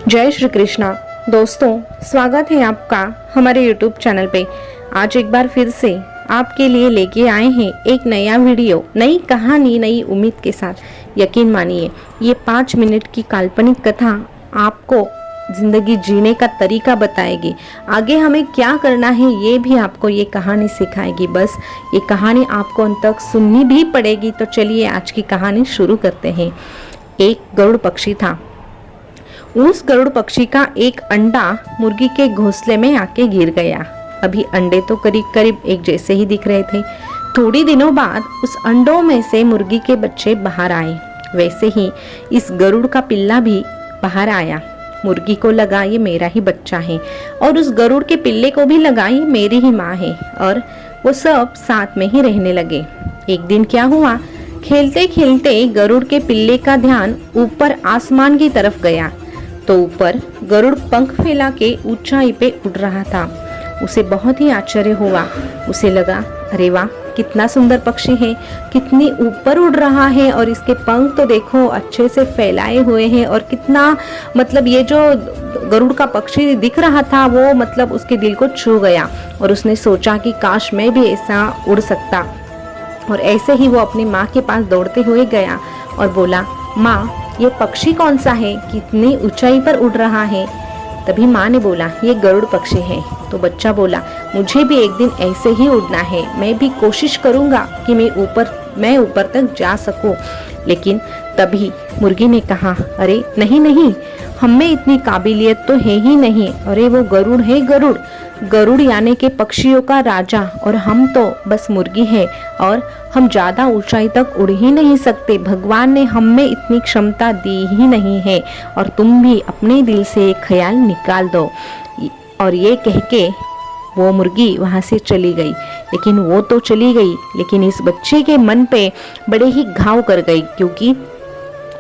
जय श्री कृष्णा। दोस्तों, स्वागत है आपका हमारे YouTube चैनल पे। आज एक बार फिर से आपके लिए लेके आए हैं एक नया वीडियो, नई कहानी, नई उम्मीद के साथ। यकीन मानिए, ये 5 मिनट की काल्पनिक कथा आपको जिंदगी जीने का तरीका बताएगी। आगे हमें क्या करना है ये भी आपको ये कहानी सिखाएगी। बस ये कहानी आपको अंत तक सुननी भी पड़ेगी। तो चलिए आज की कहानी शुरू करते हैं। एक गरुड़ पक्षी था। उस गरुड़ पक्षी का एक अंडा मुर्गी के घोंसले में आके गिर गया। अभी अंडे तो करीब करीब एक जैसे ही दिख रहे थे। थोड़ी दिनों बाद उस अंडों में से मुर्गी के बच्चे बाहर आए। वैसे ही इस गरुड़ का पिल्ला भी बाहर आया। मुर्गी को लगा ये मेरा ही बच्चा है, और उस गरुड़ के पिल्ले को भी लगा ये मेरी ही माँ है, और वो सब साथ में ही रहने लगे। एक दिन क्या हुआ, खेलते खेलते गरुड़ के पिल्ले का ध्यान ऊपर आसमान की तरफ गया। तो ऊपर गरुड़ पंख फैला के ऊंचाई पे उड़ रहा था। उसे बहुत ही आश्चर्य हुआ। उसे लगा, अरे वाह, कितना सुंदर पक्षी है, कितनी ऊपर उड़ रहा है, और इसके पंख तो देखो अच्छे से फैलाए हुए हैं, और कितना मतलब ये जो गरुड़ का पक्षी दिख रहा था वो मतलब उसके दिल को छू गया। और उसने सोचा कि काश मैं भी ऐसा उड़ सकता। और ऐसे ही वो अपनी माँ के पास दौड़ते हुए गया और बोला, माँ, ये पक्षी कौन सा है, कितनी ऊंचाई पर उड़ रहा है। तभी माँ ने बोला, ये गरुड़ पक्षी है। तो बच्चा बोला, मुझे भी एक दिन ऐसे ही उड़ना है, मैं भी कोशिश करूँगा कि मैं ऊपर तक जा सकूं। लेकिन तभी मुर्गी ने कहा, अरे नहीं नहीं, हम में इतनी काबिलियत तो है ही नहीं। अरे वो गरुड़ है, गरुड़ गरुड़ यानी के पक्षियों का राजा, और हम तो बस मुर्गी है, और हम ज्यादा ऊंचाई तक उड़ ही नहीं सकते। भगवान ने हम में इतनी क्षमता दी ही नहीं है, और तुम भी अपने दिल से एक ख्याल निकाल दो। और ये कह के वो मुर्गी वहां से चली गई। लेकिन वो तो चली गई, लेकिन इस बच्चे के मन पे बड़े ही घाव कर गई, क्योंकि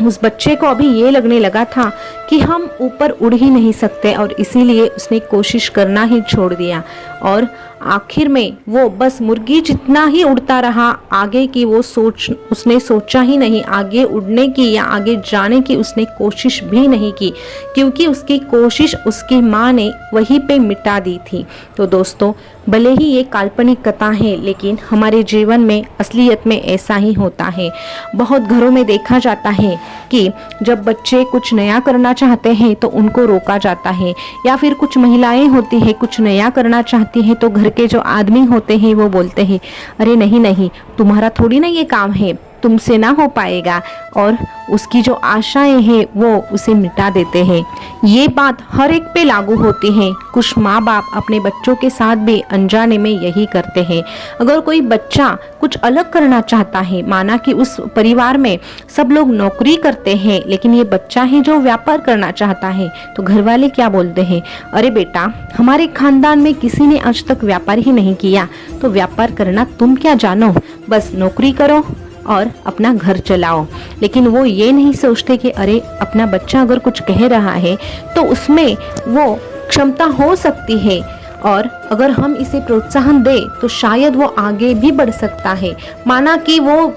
उस बच्चे को अभी ये लगने लगा था कि हम ऊपर उड़ ही नहीं सकते, और इसीलिए उसने कोशिश करना ही छोड़ दिया। और आखिर में वो बस मुर्गी जितना ही उड़ता रहा, आगे की वो उसने सोचा ही नहीं। आगे उड़ने की या आगे जाने की उसने कोशिश भी नहीं की, क्योंकि उसकी कोशिश उसकी माँ ने वहीं पे मिटा दी थी। तो दोस्तों, भले ही ये काल्पनिक कथा है, लेकिन हमारे जीवन में असलियत में ऐसा ही होता है। बहुत घरों में देखा जाता है कि जब बच्चे कुछ नया करना चाहते हैं तो उनको रोका जाता है, या फिर कुछ महिलाएं होती है कुछ नया करना चाहती हैं तो घर के जो आदमी होते हैं वो बोलते हैं, अरे नहीं नहीं, तुम्हारा थोड़ी ना ये काम है, तुमसे ना हो पाएगा, और उसकी जो आशाएं हैं वो उसे मिटा देते हैं। ये बात हर एक पे लागू होती है। कुछ माँ बाप अपने बच्चों के साथ भी अनजाने में यही करते हैं। अगर कोई बच्चा कुछ अलग करना चाहता है, माना कि उस परिवार में सब लोग नौकरी करते हैं, लेकिन ये बच्चा है जो व्यापार करना चाहता है, तो घर वाले क्या बोलते हैं, अरे बेटा, हमारे खानदान में किसी ने आज तक व्यापार ही नहीं किया, तो व्यापार करना तुम क्या जानो, बस नौकरी करो और अपना घर चलाओ। लेकिन वो ये नहीं सोचते कि अरे, अपना बच्चा अगर कुछ कह रहा है तो उसमें वो क्षमता हो सकती है, और अगर हम इसे प्रोत्साहन दें तो शायद वो आगे भी बढ़ सकता है। माना कि वो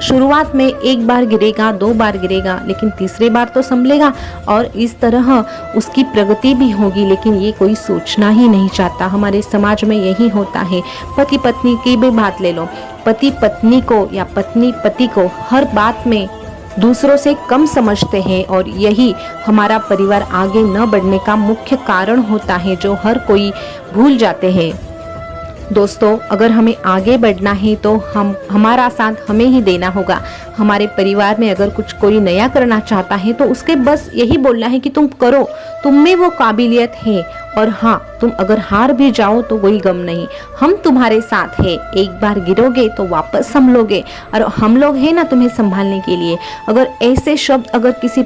शुरुआत में 1 बार गिरेगा, 2 बार गिरेगा, लेकिन तीसरे बार तो संभलेगा, और इस तरह उसकी प्रगति भी होगी। लेकिन ये कोई सोचना ही नहीं चाहता। हमारे समाज में यही होता है। पति पत्नी की भी बात ले लो, पति पत्नी को या पत्नी पति को हर बात में दूसरों से कम समझते हैं, और यही हमारा परिवार आगे न बढ़ने का मुख्य कारण होता है, जो हर कोई भूल जाते हैं। दोस्तों, अगर हमें आगे बढ़ना है तो हमारा साथ हमें ही देना होगा। हमारे परिवार में अगर कुछ कोई नया करना चाहता है तो उसके बस यही बोलना है कि तुम करो, तुम में वो काबिलियत है, और हाँ, तुम अगर हार भी जाओ तो कोई गम नहीं, हम तुम्हारे साथ है। एक बार गिरोगे तो वापस हम लोगे, और हम लोग हैं ना तुम्हें संभालने के लिए। अगर ऐसे शब्द अगर किसी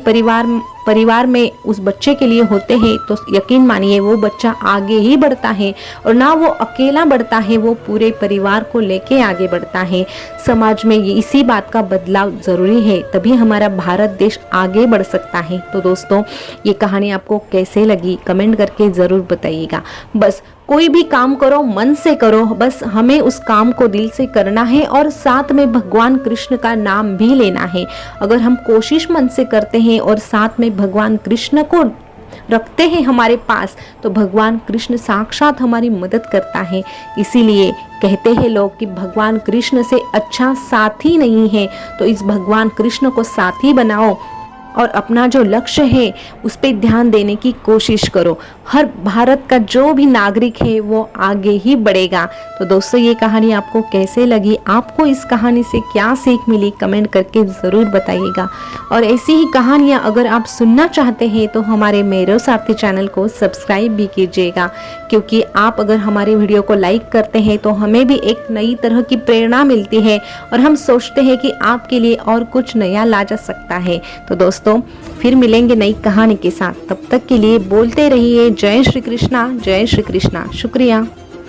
परिवार में उस बच्चे के लिए होते हैं तो यकीन मानिए वो बच्चा आगे ही बढ़ता है, और ना वो अकेला बढ़ता है, वो पूरे परिवार को लेके आगे बढ़ता है। समाज में इसी बात का बदलाव जरूरी है, तभी हमारा भारत देश आगे बढ़ सकता है। तो दोस्तों, ये कहानी आपको कैसे लगी कमेंट करके जरूर बताइएगा। बस कोई भी काम करो मन से करो, बस हमें उस काम को दिल से करना है और साथ में भगवान कृष्ण का नाम भी लेना है। अगर हम कोशिश मन से करते हैं और साथ में भगवान कृष्ण को रखते हैं हमारे पास, तो भगवान कृष्ण साक्षात हमारी मदद करता है। इसीलिए कहते हैं लोग कि भगवान कृष्ण से अच्छा साथी नहीं है, तो इस भगवान कृष्ण को साथी बनाओ और अपना जो लक्ष्य है उस पर ध्यान देने की कोशिश करो। हर भारत का जो भी नागरिक है वो आगे ही बढ़ेगा। तो दोस्तों, ये कहानी आपको कैसे लगी, आपको इस कहानी से क्या सीख मिली, कमेंट करके ज़रूर बताइएगा। और ऐसी ही कहानियाँ अगर आप सुनना चाहते हैं तो हमारे मेरे साथी चैनल को सब्सक्राइब भी कीजिएगा, क्योंकि आप अगर हमारे वीडियो को लाइक करते हैं तो हमें भी एक नई तरह की प्रेरणा मिलती है और हम सोचते हैं कि आपके लिए और कुछ नया ला जा सकता है। तो दोस्तों, फिर मिलेंगे नई कहानी के साथ। तब तक के लिए बोलते रहिए जय श्री कृष्णा, जय श्री कृष्णा। शुक्रिया।